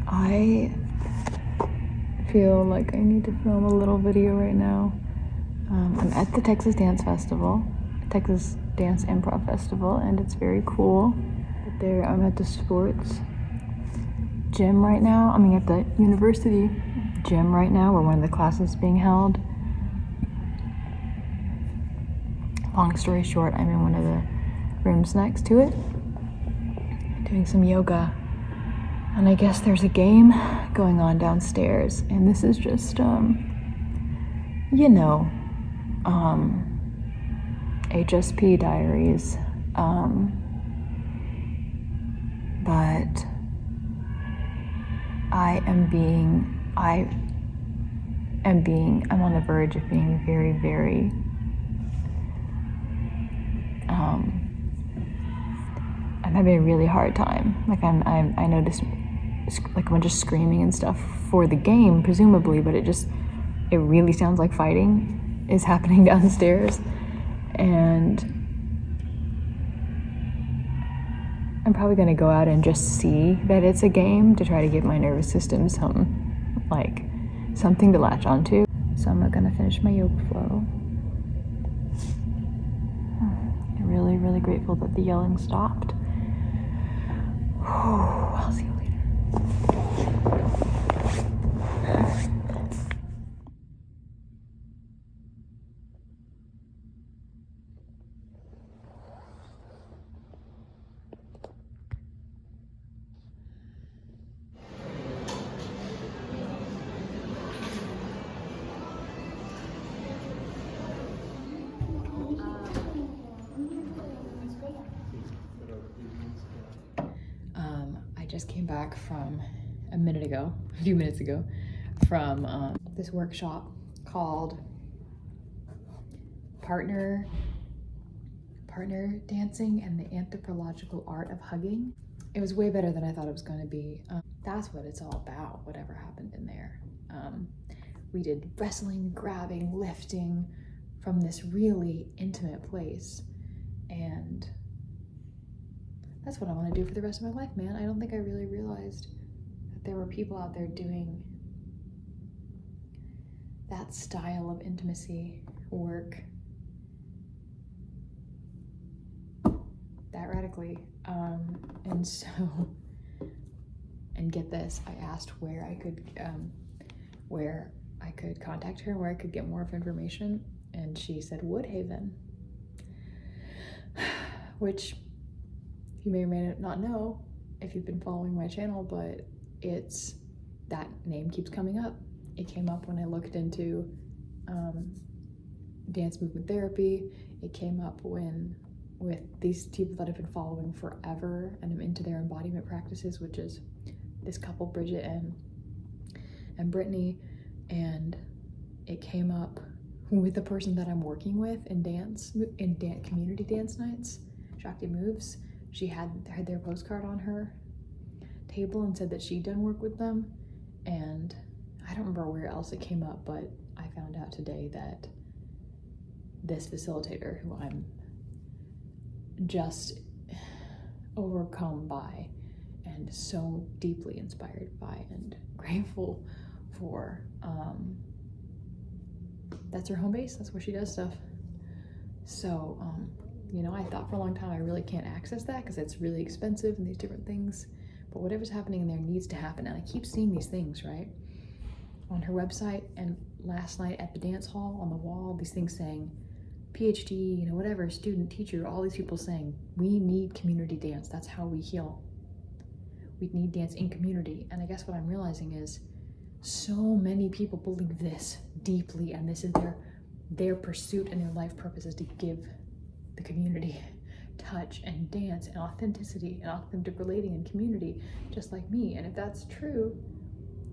I feel like I need to film a little video right now. I'm at the Texas Dance Festival, Texas Dance Improv Festival, and it's very cool. But there, I'm at the sports gym right now. I mean, at the university gym right now, where one of the classes is being held. Long story short, I'm in one of the rooms next to it, doing some yoga. And I guess there's a game going on downstairs, and this is just, HSP diaries. But I'm on the verge of being very, very, I'm having a really hard time. Like I noticed, like, a bunch of screaming and stuff for the game, presumably, but it really sounds like fighting is happening downstairs. And I'm probably gonna go out and just see that it's a game to try to give my nervous system something to latch onto. So I'm not gonna finish my yoga flow. I'm really, really grateful that the yelling stopped. I'll see you later. I just came back from a few minutes ago, from this workshop called Partner Dancing and the Anthropological Art of Hugging. It was way better than I thought it was going to be. That's what it's all about, whatever happened in there. We did wrestling, grabbing, lifting from this really intimate place, and that's what I want to do for the rest of my life, man. I don't think I really realized that there were people out there doing that style of intimacy work that radically. And get this, I asked where I could contact her, where I could get more information, and she said Woodhaven, which you may or may not know if you've been following my channel, but that name keeps coming up. It came up when I looked into dance movement therapy. It came up with these people that I've been following forever, and I'm into their embodiment practices, which is this couple, Bridget and Brittany, and it came up with the person that I'm working with in community dance nights, Shakti Moves. She had their postcard on her table and said that she'd done work with them, and I don't remember where else it came up, but I found out today that this facilitator, who I'm just overcome by and so deeply inspired by and grateful for, that's her home base. That's where she does stuff. So I thought for a long time I really can't access that because it's really expensive and these different things, but whatever's happening in there needs to happen. And I keep seeing these things, right, on her website, and last night at the dance hall on the wall, these things saying PhD, whatever, student, teacher, all these people saying we need community dance. That's how we heal. We need dance in community. And I guess what I'm realizing is so many people believe this deeply, and this is their pursuit and their life purpose is to give the community touch and dance and authenticity and authentic relating and community, just like me. And if that's true,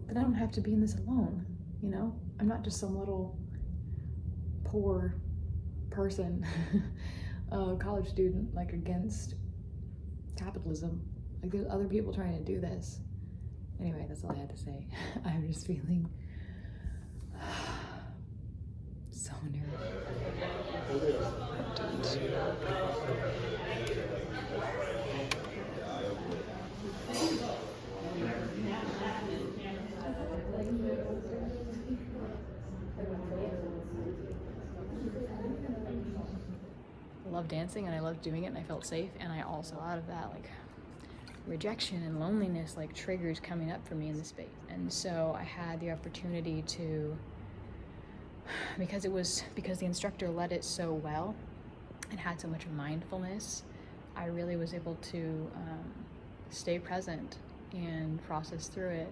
then I don't have to be in this alone, you know? I'm not just some little poor person, college student, like, against capitalism. Like, there's other people trying to do this. Anyway, that's all I had to say. I'm just feeling so nervous. I love dancing and I love doing it and I felt safe, and I also, out of that, like, rejection and loneliness, like, triggers coming up for me in the space. And so I had the opportunity to, because the instructor led it so well and had so much mindfulness, I really was able to stay present and process through it.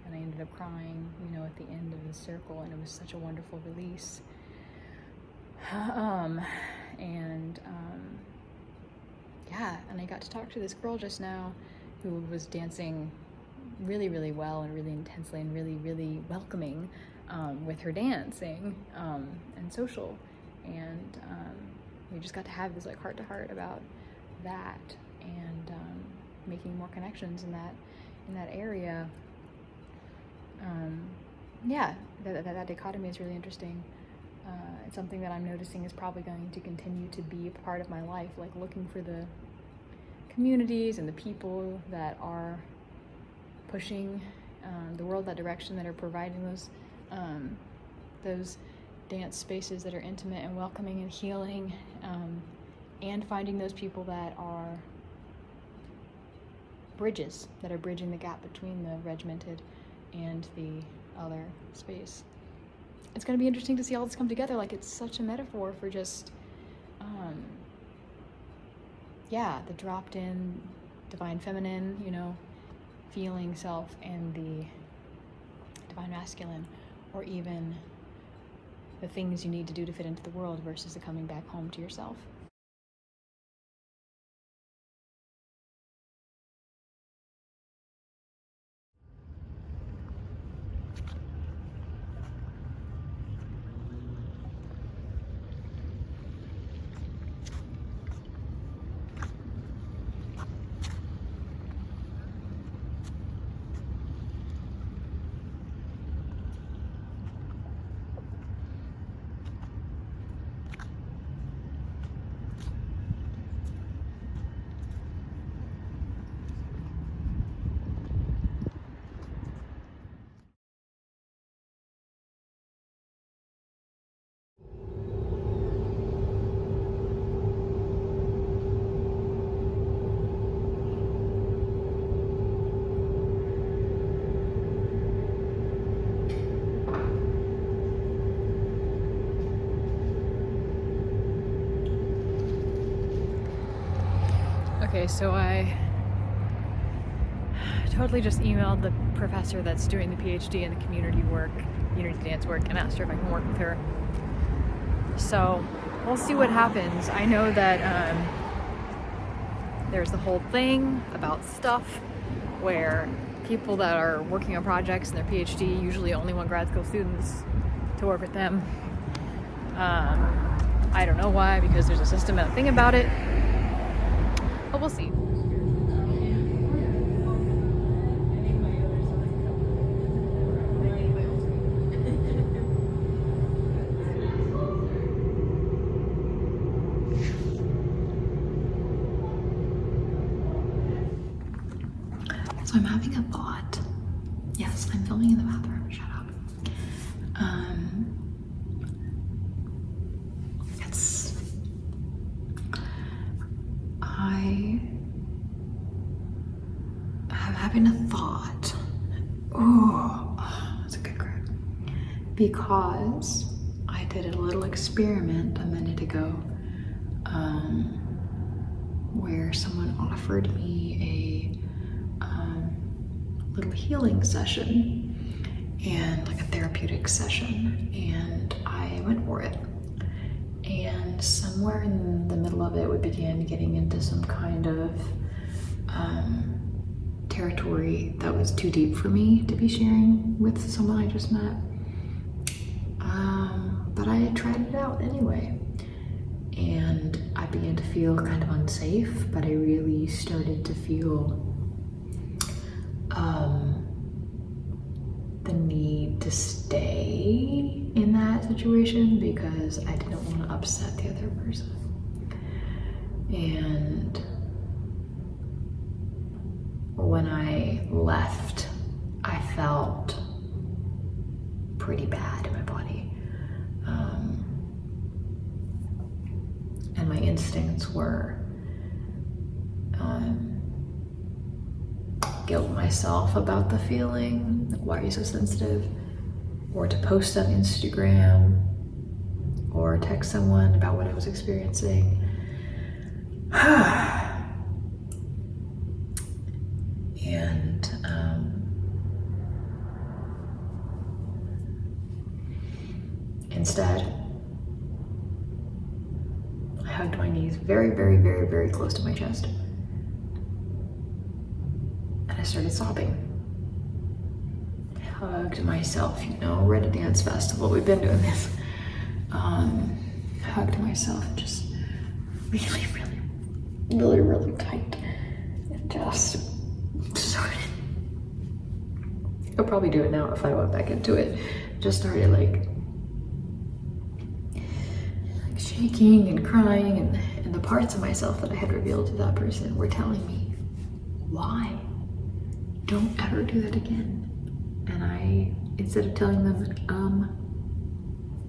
And I ended up crying, you know, at the end of the circle, and it was such a wonderful release. Yeah, and I got to talk to this girl just now who was dancing really, really well and really intensely and really, really welcoming with her dancing and social. And we just got to have this, like, heart-to-heart about that and making more connections in that area. Yeah, that dichotomy is really interesting. It's something that I'm noticing is probably going to continue to be a part of my life, like looking for the communities and the people that are pushing the world that direction, that are providing those dance spaces that are intimate and welcoming and healing, and finding those people that are bridges, that are bridging the gap between the regimented and the other space. It's going to be interesting to see all this come together. Like, it's such a metaphor for just, the dropped in divine feminine, you know, feeling self, and the divine masculine, or even the things you need to do to fit into the world versus the coming back home to yourself. Okay, so I totally just emailed the professor that's doing the PhD in the community dance work, and asked her if I can work with her. So we'll see what happens. I know that there's the whole thing about stuff where people that are working on projects in their PhD usually only want grad school students to work with them. I don't know why, because there's a systematic thing about it. But we'll see. So I'm having a thought. Yes, I'm filming in the bathroom. Shut up. I'm having a thought. Oh, that's a good grip. Because I did a little experiment a minute ago, where someone offered me a little healing session, and like a therapeutic session, and I went for it. And somewhere in the middle of it, we began getting into some kind of territory that was too deep for me to be sharing with someone I just met. But I tried it out anyway. And I began to feel kind of unsafe, but I really started to feel the need to stay in that situation because I didn't want to upset the other person. And when I left, I felt pretty bad in my body. And my instincts were guilt myself about the feeling, like, why are you so sensitive? Or to post on Instagram, or text someone about what I was experiencing. And instead, I hugged my knees very, very, very, very close to my chest. And I started sobbing. I hugged myself, you know, we're at a dance festival, we've been doing this. Hugged myself just really, really, really, really tight. And just started. I'll probably do it now if I went back into it. Just started like shaking and crying, and the parts of myself that I had revealed to that person were telling me, why? Don't ever do that again. And I, instead of telling them,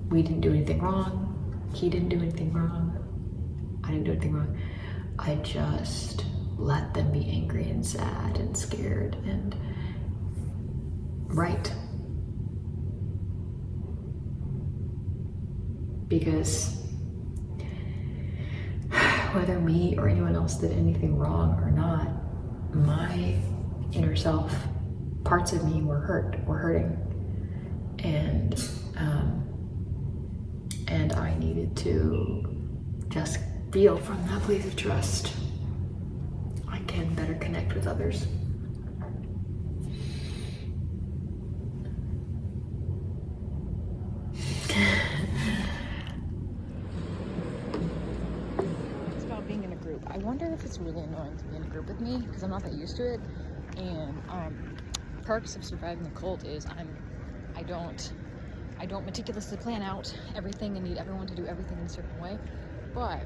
we didn't do anything wrong, he didn't do anything wrong, I didn't do anything wrong, I just let them be angry and sad and scared and right. Because whether me or anyone else did anything wrong or not, my inner self, parts of me were hurting. And I needed to just feel from that place of trust. I can better connect with others. It's about being in a group. I wonder if it's really annoying to be in a group with me because I'm not that used to it. And perks of surviving a cult is I don't meticulously plan out everything and need everyone to do everything in a certain way, but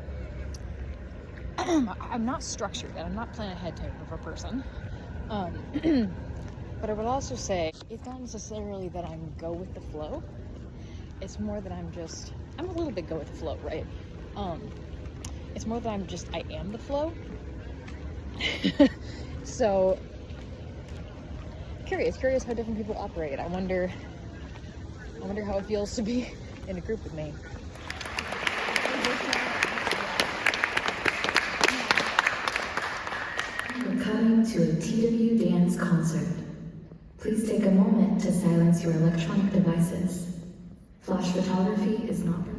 I'm not structured and I'm not plan ahead type of a person. But I would also say it's not necessarily that I'm go with the flow. It's more that I'm a little bit go with the flow, right? It's more that I am the flow. So curious how different people operate. I wonder how it feels to be in a group with me. We're coming to a TW dance concert. Please take a moment to silence your electronic devices. Flash photography is not permitted.